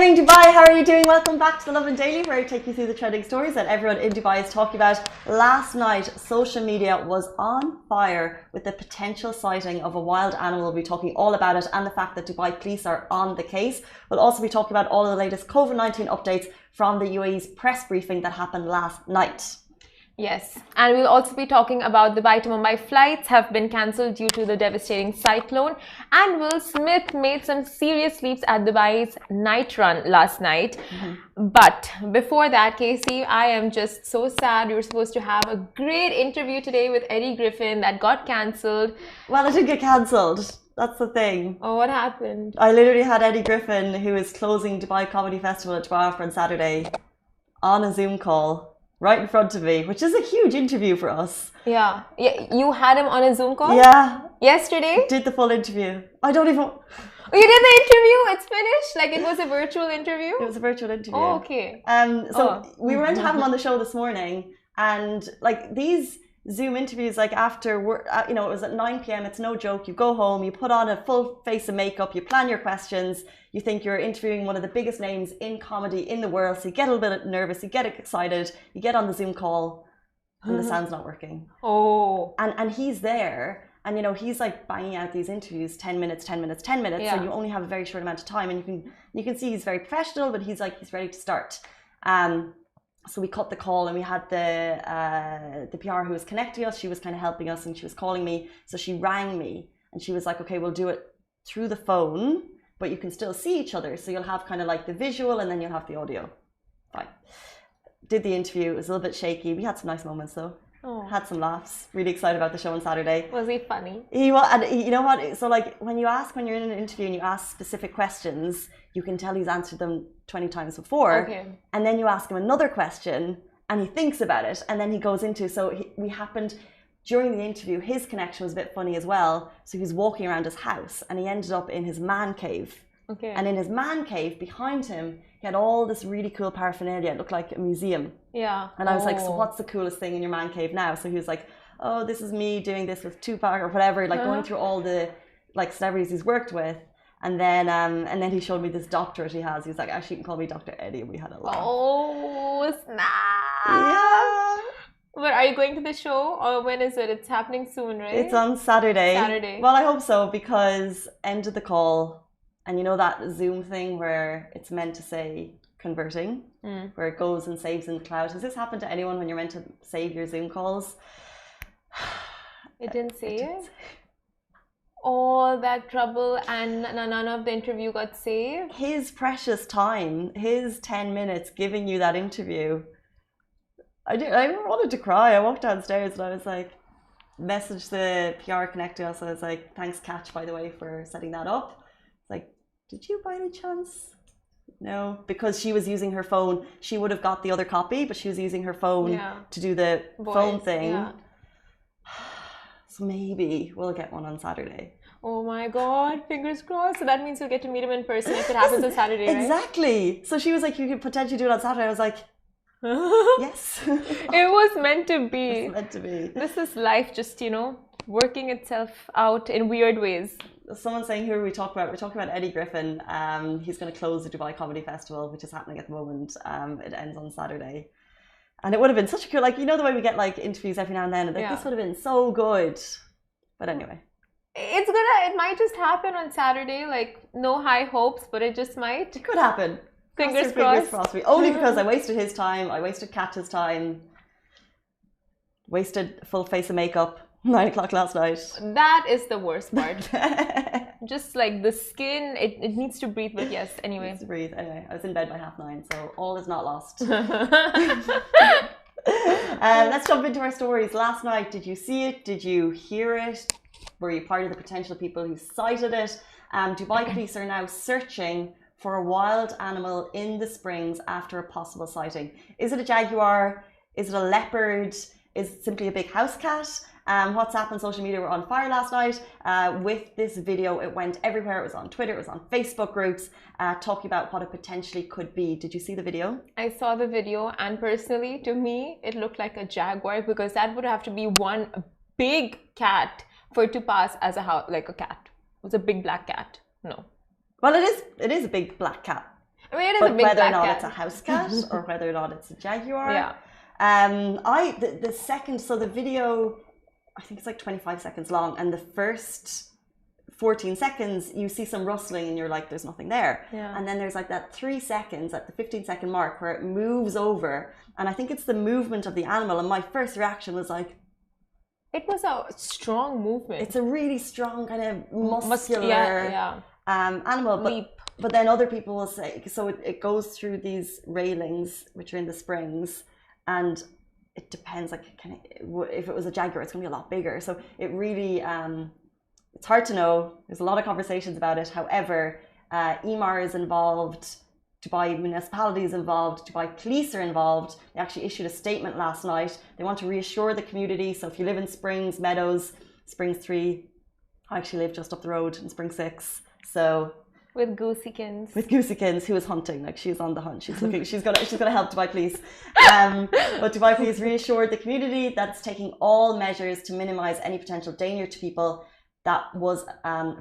morning, Dubai. How are you doing? Welcome back to the Lovin Daily, where I take you through the trending stories that everyone in Dubai is talking about. Last night, social media was on fire with the potential sighting of a wild animal. We'll be talking all about it and the fact that Dubai police are on the case. We'll also be talking about all of the latest COVID-19 updates from the UAE's press briefing that happened last night. Yes, and we'll also be talking about Dubai to Mumbai flights have been cancelled due to the devastating cyclone, and Will Smith made some serious leaps at Dubai's night run last night. But before that, Casey, I am just so sad. We were supposed to have a great interview today with Eddie Griffin that got cancelled. Well, it didn't get cancelled. That's the thing. Oh, what happened? I literally had Eddie Griffin, who is closing Dubai Comedy Festival at Dubai Opera on Saturday, on a Zoom call right in front of me, which is a huge interview for us. Yeah. You had him on a Zoom call? Yeah. Yesterday? Did the full interview. I don't even... Oh, you did the interview? It's finished? Like it was a virtual interview? It was a virtual interview. Oh, okay. We were meant to have him on the show this morning, and like these Zoom interviews, like after work, it was at 9 p.m. It's no joke. You go home, you put on a full face of makeup, you plan your questions, you think you're interviewing one of the biggest names in comedy in the world, so you get a little bit nervous, you get excited, you get on the Zoom call, and the sound's not working. Oh. And he's there, and he's like banging out these interviews, 10 minutes, 10 minutes, 10 minutes. Yeah. So you only have a very short amount of time, and you can see he's very professional, but he's ready to start. So we cut the call, and we had the PR who was connecting us. She was kind of helping us, and she was calling me. So she rang me, and she was like, "Okay, we'll do it through the phone, but you can still see each other. So you'll have kind of like the visual, and then you'll have the audio." Fine. Did the interview. It was a little bit shaky. We had some nice moments though. Oh. Had some laughs. Really excited about the show on Saturday. Was he funny? He was, and you know what? So like when you're in an interview and you ask specific questions, you can tell he's answered them 20 times before. Okay. And then you ask him another question and he thinks about it, and then he goes into, during the interview, his connection was a bit funny as well. So he was walking around his house and he ended up in his man cave. Okay. And in his man cave behind him, he had all this really cool paraphernalia. It looked like a museum. Yeah. And I was like, "So what's the coolest thing in your man cave now?" So he was like, "Oh, this is me doing this with Tupac or whatever," like going through all the like celebrities he's worked with. And then he showed me this doctorate he has. He was like, "Actually, you can call me Dr. Eddie," and we had a laugh. Oh, snap! Yeah. But are you going to the show, or when is it? It's happening soon, right? It's on Saturday. Saturday. Well, I hope so, because end of the call, and you know that Zoom thing where it's meant to say converting, where it goes and saves in the cloud. Has this happened to anyone when you're meant to save your Zoom calls? It didn't say it? All that trouble and none of the interview got saved? His precious time, his 10 minutes giving you that interview. I wanted to cry. I walked downstairs and I was like, messaged the PR connecting us. I was like, "Thanks, Catch, by the way, for setting that up." It's like, "Did you by any chance?" No, because she was using her phone. She would have got the other copy, but she was using her phone to do the phone thing. Yeah. So maybe we'll get one on Saturday. Oh my God, fingers crossed. So that means you'll get to meet him in person if it happens on Saturday, right? Exactly. So she was like, "You could potentially do it on Saturday." I was like, yes. It was meant to be. It's meant to be. This is life just, working itself out in weird ways. Someone's saying, who are we talking about? We're talking about Eddie Griffin. He's going to close the Dubai Comedy Festival, which is happening at the moment. It ends on Saturday. And it would have been such a cool, the way we get interviews every now and then. This would have been so good. But anyway. It might just happen on Saturday. No high hopes, but it just might. It could happen. Fingers crossed. Only because I wasted his time. I wasted Katja's time. Wasted full face of makeup. 9 o'clock last night. That is the worst part. Just the skin, it needs to breathe, but yes, anyway. It needs to breathe. Anyway, I was in bed by 9:30, so all is not lost. Let's jump into our stories. Last night, did you see it? Did you hear it? Were you part of the potential people who sighted it? Dubai police are now searching for a wild animal in the Springs after a possible sighting. Is it a jaguar? Is it a leopard? Is it simply a big house cat? WhatsApp and social media were on fire last night with this video. It went everywhere. It was on Twitter. It was on Facebook groups talking about what it potentially could be. Did you see the video? I saw the video, and personally, to me, it looked like a jaguar, because that would have to be one big cat for it to pass as a cat. It was a big black cat. No. Well, it is a big black cat. I mean, it is but a big whether or black not cat. it's a house cat or whether or not it's a jaguar. Yeah. The second, so the video, I think it's like 25 seconds long, and the first 14 seconds you see some rustling and you're like, there's nothing there. Yeah. And then there's like that 3 seconds at the 15-second mark where it moves over, and I think it's the movement of the animal, and my first reaction was like, it was a strong movement. it's a really strong kind of muscular animal. Leap. But then other people will say, so it goes through these railings, which are in the springs, and it depends, like, if it was a jaguar, it's going to be a lot bigger. So it really, it's hard to know. There's a lot of conversations about it. However, EMAR is involved, Dubai municipality is involved, Dubai police are involved. They actually issued a statement last night. They want to reassure the community. So if you live in Springs, Meadows, Springs 3, I actually live just up the road in Spring 6. So with Gooseykins. With Gooseykins, who is hunting, like she's on the hunt. She's looking. She's gonna help Dubai Police. But Dubai Police reassured the community that it's taking all measures to minimise any potential danger to people. That was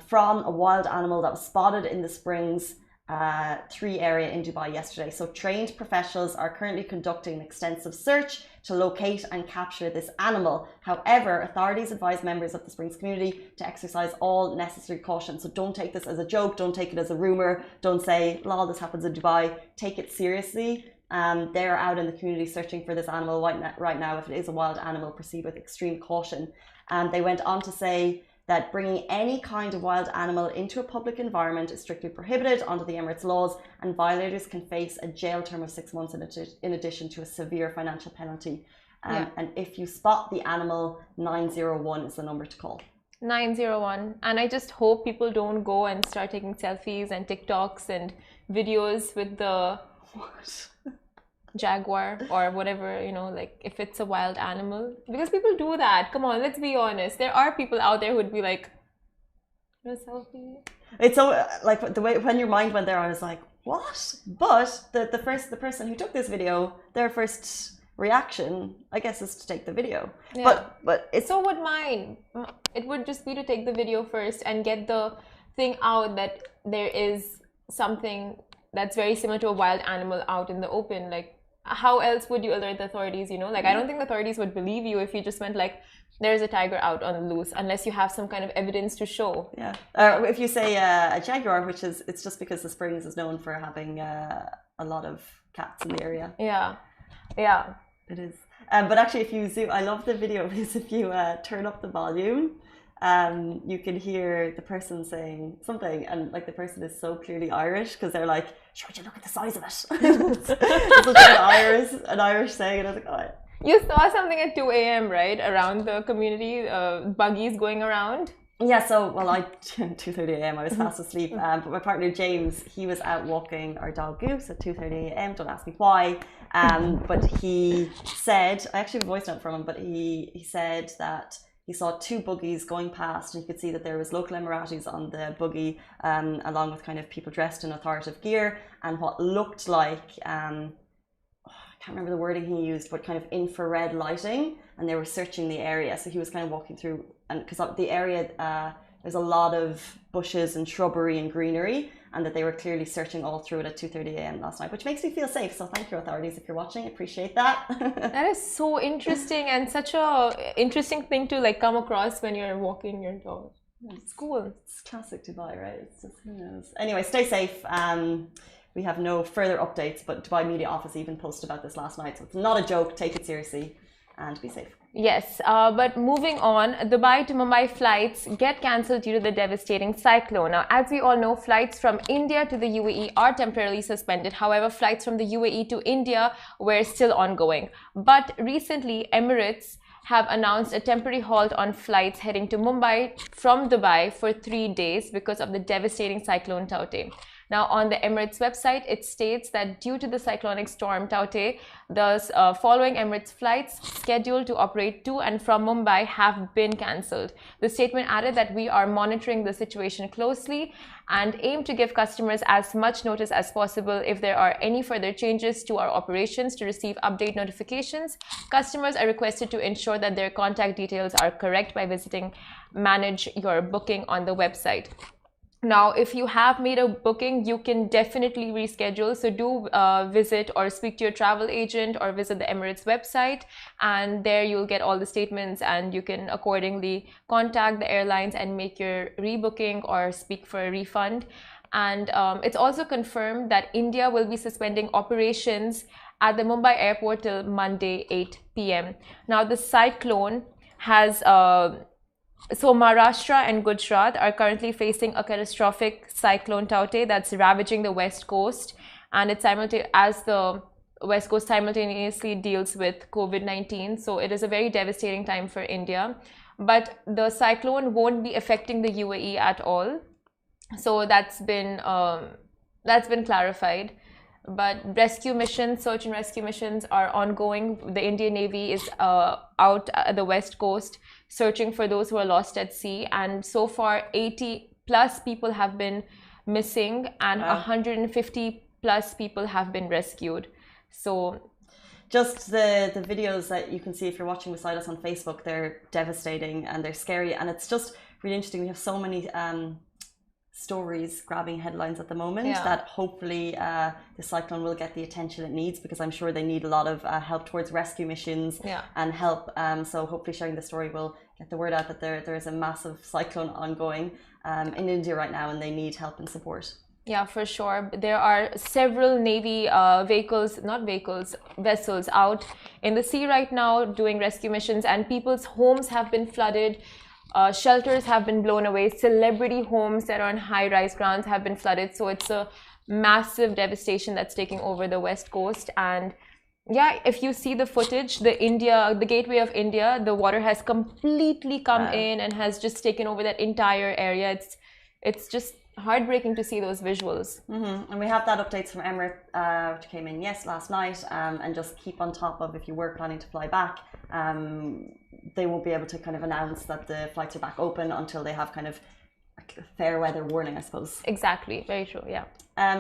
from a wild animal that was spotted in the Springs 3 area in Dubai yesterday. So trained professionals are currently conducting an extensive search to locate and capture this animal. However, authorities advise members of the Springs community to exercise all necessary caution. So don't take this as a joke, don't take it as a rumor, don't say, lol, this happens in Dubai. Take it seriously. They're out in the community searching for this animal right now. If it is a wild animal, proceed with extreme caution. They went on to say that bringing any kind of wild animal into a public environment is strictly prohibited under the Emirates laws, and violators can face a jail term of 6 months in addition to a severe financial penalty. And if you spot the animal, 901 is the number to call. 901. And I just hope people don't go and start taking selfies and TikToks and videos with the jaguar or whatever, you know, like if it's a wild animal, because people do that. Come on, let's be honest. There are people out there who'd be like, a selfie. It's so like the way when your mind went there, I was like, what? But the person who took this video, their first reaction, I guess, is to take the video. Yeah. But it's so would mine. It would just be to take the video first and get the thing out that there is something that's very similar to a wild animal out in the open. Like, how else would you alert the authorities, you know? Like, I don't think the authorities would believe you if you just went like, there's a tiger out on the loose, unless you have some kind of evidence to show. Yeah. If you say a jaguar, which is, it's just because the Springs is known for having a lot of cats in the area. Yeah. Yeah. It is. But actually, if you zoom, I love the video because if you turn up the volume, you can hear the person saying something, and like the person is so clearly Irish because they're like, "Sure, you look at the size of it." It's such an Irish saying, and I was like, "Oh." You saw something at 2 a.m. right around the community, buggies going around. Yeah. So, well, 2:30 a.m. I was fast asleep, but my partner James, he was out walking our dog Goose at 2:30 a.m. Don't ask me why. But he said, I actually have a voice note from him, but he said that he saw 2 buggies going past, and you could see that there was local Emiratis on the buggy, along with kind of people dressed in authoritative gear, and what looked like, I can't remember the wording he used, but kind of infrared lighting, and they were searching the area. So he was kind of walking through, and because the area, there's a lot of bushes and shrubbery and greenery, and that they were clearly searching all through it at 2:30 a.m. last night, which makes me feel safe. So thank you, authorities, if you're watching. Appreciate that. That is so interesting, and such a interesting thing to like come across when you're walking your dog. It's cool. It's classic Dubai, right? It's just, who knows. Anyway, stay safe. We have no further updates, but Dubai Media Office even posted about this last night. So it's not a joke. Take it seriously and be safe. Yes, but moving on, Dubai to Mumbai flights get cancelled due to the devastating cyclone. Now, as we all know, flights from India to the UAE are temporarily suspended. However, flights from the UAE to India were still ongoing. But recently, Emirates have announced a temporary halt on flights heading to Mumbai from Dubai for 3 days because of the devastating cyclone Taute. Now, on the Emirates website, it states that due to the cyclonic storm Taute, the following Emirates flights scheduled to operate to and from Mumbai have been cancelled. The statement added that we are monitoring the situation closely and aim to give customers as much notice as possible if there are any further changes to our operations to receive update notifications. Customers are requested to ensure that their contact details are correct by visiting Manage Your Booking on the website. Now, if you have made a booking, you can definitely reschedule. So do visit or speak to your travel agent or visit the Emirates website, and there you'll get all the statements and you can accordingly contact the airlines and make your rebooking or speak for a refund. And it's also confirmed that India will be suspending operations at the Mumbai airport till Monday 8 p.m. Now, the cyclone has so Maharashtra and Gujarat are currently facing a catastrophic cyclone Taute that's ravaging the west coast, and it's as the west coast simultaneously deals with COVID-19. So it is a very devastating time for India. But the cyclone won't be affecting the UAE at all. So that's been clarified. But rescue missions, search and rescue missions are ongoing. The Indian Navy is out at the west coast searching for those who are lost at sea, and so far 80 plus people have been missing and 150 plus people have been rescued. So just the videos that you can see if you're watching beside us on Facebook, they're devastating and they're scary, and it's just really interesting. We have so many stories grabbing headlines at the moment that hopefully the cyclone will get the attention it needs, because I'm sure they need a lot of help towards rescue missions and help. So hopefully sharing the story will get the word out that there is a massive cyclone ongoing in India right now, and they need help and support. Yeah, for sure. There are several Navy vessels out in the sea right now doing rescue missions, and people's homes have been flooded. Shelters have been blown away. Celebrity homes that are on high-rise grounds have been flooded. So it's a massive devastation that's taking over the west coast. And yeah, if you see the footage, the gateway of India, the water has completely come in and has just taken over that entire area. It's just heartbreaking to see those visuals. And we have that updates from Emirates, which came in last night, and just keep on top of if you were planning to fly back. They won't be able to kind of announce that the flights are back open until they have kind of a fair weather warning, I suppose. Exactly, very true, yeah.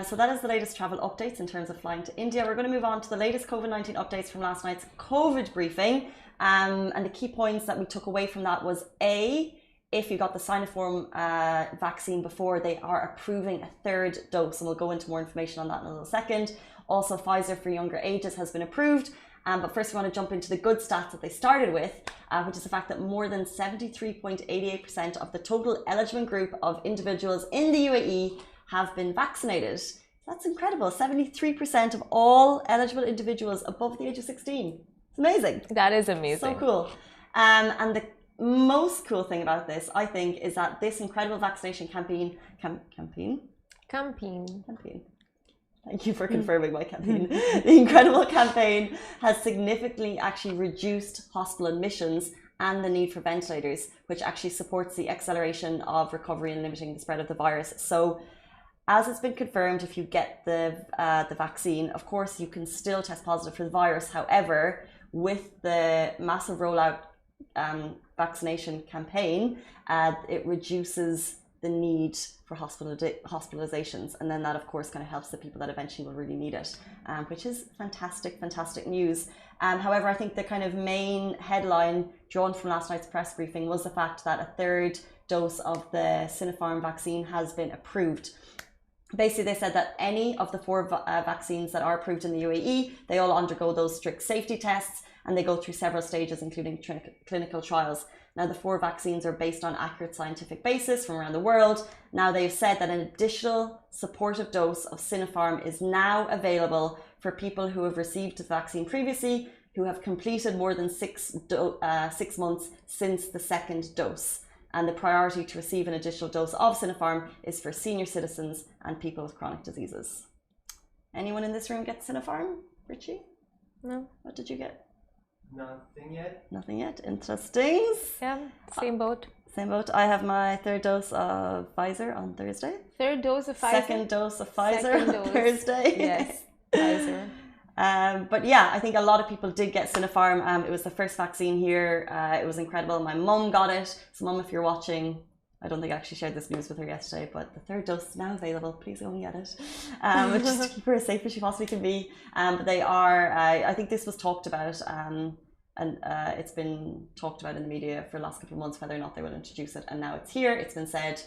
So that is the latest travel updates in terms of flying to India. We're going to move on to the latest COVID-19 updates from last night's COVID briefing. And the key points that we took away from that was if you got the Sinopharm vaccine before, they are approving a third dose, and we'll go into more information on that in a little second. Also, Pfizer for younger ages has been approved. But first, we want to jump into the good stats that they started with, which is the fact that more than 73.88% of the total eligible group of individuals in the UAE have been vaccinated. That's incredible. 73% of all eligible individuals above the age of 16. It's amazing. That is amazing. So cool. And the most cool thing about this, I think, is that this incredible vaccination campaign. Thank you for confirming my campaign. The incredible campaign has significantly actually reduced hospital admissions and the need for ventilators, which actually supports the acceleration of recovery and limiting the spread of the virus. So, as it's been confirmed, if you get the vaccine, of course, you can still test positive for the virus. However, with the massive rollout vaccination campaign, it reduces the need for hospitalizations, and then that of course kind of helps the people that eventually will really need it, which is fantastic news. However, I think the kind of main headline drawn from last night's press briefing was the fact that a third dose of the Sinopharm vaccine has been approved. Basically, they said that any of the 4 vaccines that are approved in the UAE, they all undergo those strict safety tests, and they go through several stages, including clinical trials. Now, the 4 vaccines are based on accurate scientific basis from around the world. Now, they've said that an additional supportive dose of Sinopharm is now available for people who have received the vaccine previously, who have completed more than 6 months since the second dose. And the priority to receive an additional dose of Sinopharm is for senior citizens and people with chronic diseases. Anyone in this room get Sinopharm? Richie? No. What did you get? Nothing yet. Nothing yet. Interesting. Yeah, same boat. Same boat. I have my 3rd dose of Pfizer on Thursday. 3rd dose of Pfizer? 2nd dose of Pfizer on Thursday. Yes, Pfizer. But yeah, I think a lot of people did get Sinopharm. It was the first vaccine here. It was incredible. My mum got it. So mum, if you're watching, I don't think I actually shared this news with her yesterday, but the 3rd dose is now available. Please go and get it. Just to keep her as safe as she possibly can be. But they are, I think this was talked about, and it's been talked about in the media for the last couple of months, whether or not they will introduce it. And now it's here. It's been said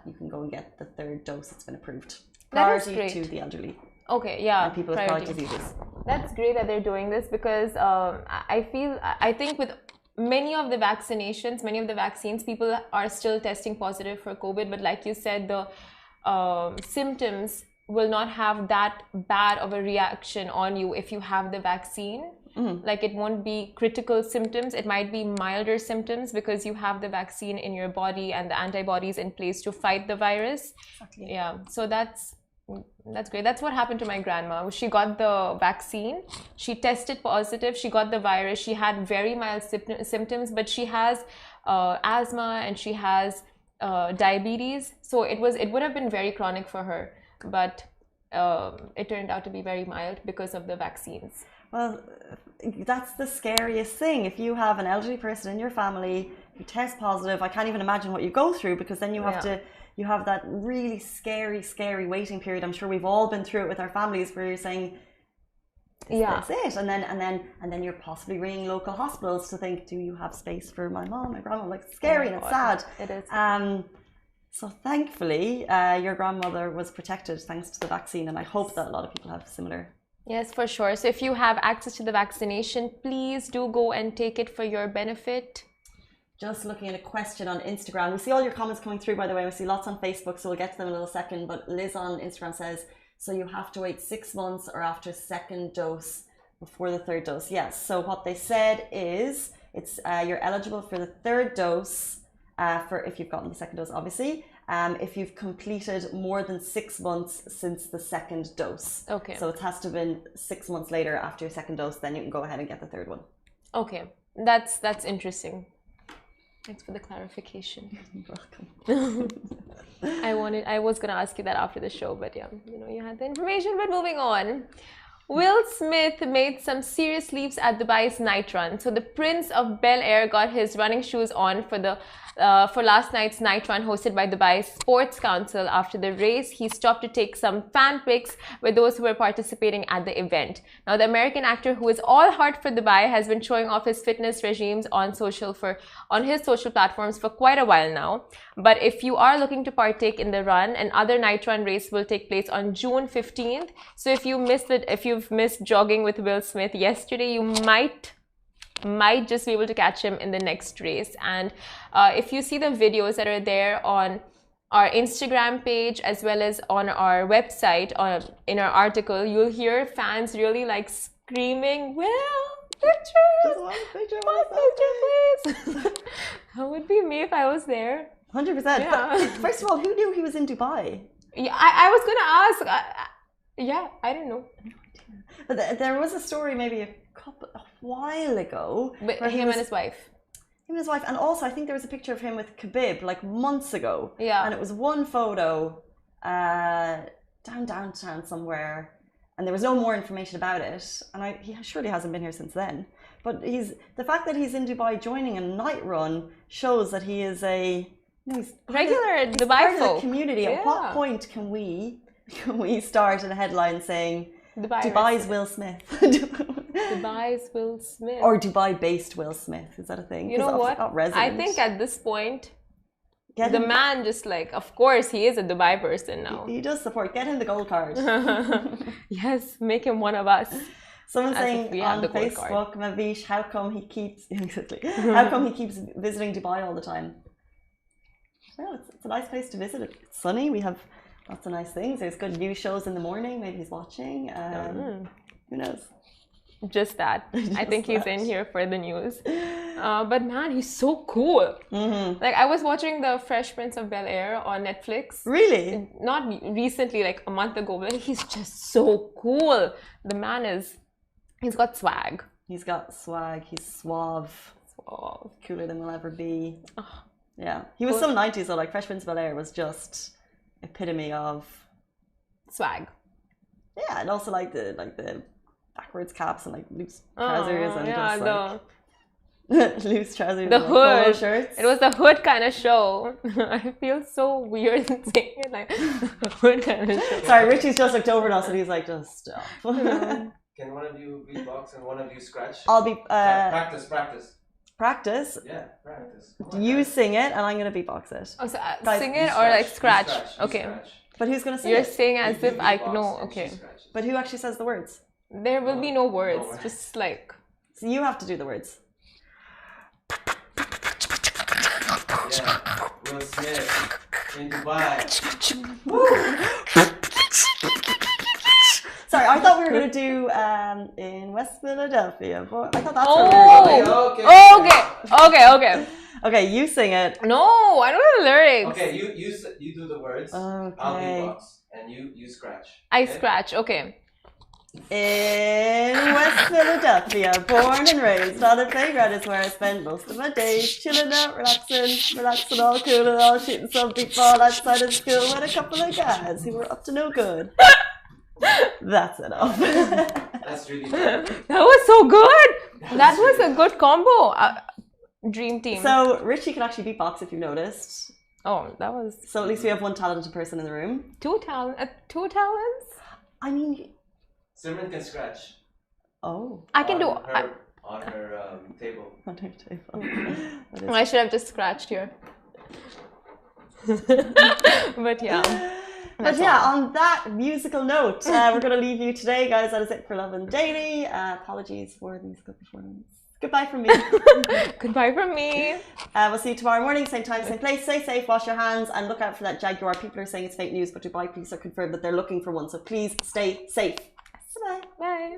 you can go and get the third dose. It's been approved. That is Priority great. to the elderly. Okay, yeah. And people with chronic diseases. That's great that they're doing this because I think with many of the vaccinations, many of the vaccines, people are still testing positive for COVID. But like you said, the symptoms will not have that bad of a reaction on you if you have the vaccine. Like it won't be critical symptoms. It might be milder symptoms because you have the vaccine in your body and the antibodies in place to fight the virus. Exactly. Yeah. So that's great. That's what happened to my grandma. She got the vaccine. She tested positive. She got the virus. She had very mild symptoms, but she has asthma and she has diabetes. So it would have been very chronic for her, but it turned out to be very mild because of the vaccines. Well, that's the scariest thing. If you have an elderly person in your family who tests positive, I can't even imagine what you go through, because then you have you have that really scary waiting period. I'm sure we've all been through it with our families, where you're saying, that's it, and then you're possibly ringing local hospitals to think, do you have space for my mom, my grandma? Like, it's scary and it's sad. It is. So thankfully, your grandmother was protected thanks to the vaccine, and I hope that a lot of people have similar. Yes, for sure. So if you have access to the vaccination, please do go and take it for your benefit. Just looking at a question on Instagram. We see all your comments coming through, by the way. We see lots on Facebook, so we'll get to them in a little second. But Liz on Instagram says, so you have to wait 6 months or after second dose before the third dose. Yes. So what they said is it's you're eligible for the third dose for if you've gotten the second dose, obviously. If you've completed more than 6 months since the second dose. Okay. So it has to have been 6 months later after your second dose, then you can go ahead and get the third one. Okay. That's interesting. Thanks for the clarification. You're welcome. I was gonna ask you that after the show, but yeah, you had the information. But moving on. Will Smith made some serious leaps at Dubai's night run. So the Prince of Bel Air got his running shoes on for last night's night run hosted by Dubai Sports Council. After the race, he stopped to take some fan pics with those who were participating at the event. Now, the American actor, who is all heart for Dubai, has been showing off his fitness regimes on his social platforms for quite a while now. But if you are looking to partake in the run, another night run race will take place on June 15th. So if you've missed jogging with Will Smith yesterday, you might just be able to catch him in the next race. And if you see the videos that are there on our Instagram page as well as on our website, in our article, you'll hear fans really like screaming, "Will, pictures! Just want a picture, please!" That would be me if I was there. 100%. Yeah. But first of all, who knew he was in Dubai? Yeah, I was gonna ask. I didn't know. But there was a story maybe a while ago. With him and his wife. Him and his wife. And also, I think there was a picture of him with Khabib like months ago. Yeah. And it was one photo downtown somewhere. And there was no more information about it. And he surely hasn't been here since then. But the fact that he's in Dubai joining a night run shows that he is he's regular Dubai part folk. of the community. Yeah. At what point can we start a headline saying Dubai's Will Smith? Dubai's Will Smith. Or Dubai-based Will Smith. Is that a thing? You know what? I think at this point, the man just of course, he is a Dubai person now. He does support. Get him the gold card. Yes, make him one of us. Someone saying on Facebook, Mavish, how come he keeps visiting Dubai all the time? Well, it's a nice place to visit. It's sunny. We have lots of nice things. There's good news shows in the morning. Maybe he's watching. Who knows? Just that. I think he's in here for the news. But man, he's so cool. Mm-hmm. Like, I was watching the Fresh Prince of Bel Air on Netflix. Really? Not recently, like a month ago, but he's just so cool. The man he's got swag. He's got swag. He's suave. Cooler than we'll ever be. Oh. Yeah. He was so 90s though. Like, Fresh Prince of Bel Air was just epitome of swag. Yeah, and also like the backwards caps and like loose trousers and just loose trousers. The and hood. polo shirts. It was the hood kind of show. I feel so weird saying it like the hood kind of show. Sorry, Richie's just looked over at us and he's like, just stop. Can one of you beatbox and one of you scratch? I'll be practice. Practice. Yeah, practice. You sing it, and I'm gonna beatbox it. Oh, so Guys, sing You it or like you scratch? you Okay. scratch. But who's gonna sing You're it? saying as You if I beatbox know. and Okay. she scratches. But who actually says the words? There will be no words. words. Just like. So you have to do the words. Yeah. Will Smith in Dubai. Sorry, I thought we were gonna do in West Philadelphia, but I thought that's where we were going. Okay. Okay, you sing it. No, I don't know the lyrics. Okay, you do the words. I'll Okay. beatbox and you scratch. I okay? scratch. Okay. In West Philadelphia, born and raised, on the playground is where I spend most of my days, chilling out, relaxing, all cool and all, shooting some big ball outside of school with a couple of guys who were up to no good. That's enough. That's really good. That was so good. That was a good combo. Dream team. So Richie can actually beatbox if you've noticed. Oh, that was So at least we have one talented person in the room. two talents. I mean, Simran can scratch. oh. I can do. On her table. On her table. That is- I should have just scratched here. But yeah. But yeah, on that musical note, we're going to leave you today, guys. That is it for Lovin Daily. Apologies for the musical performance. Goodbye from me. Goodbye from me. We'll see you tomorrow morning, same time, same place. Stay safe, wash your hands, and look out for that Jaguar. People are saying it's fake news, but Dubai police are confirmed that they're looking for one. So please stay safe. Bye. Bye.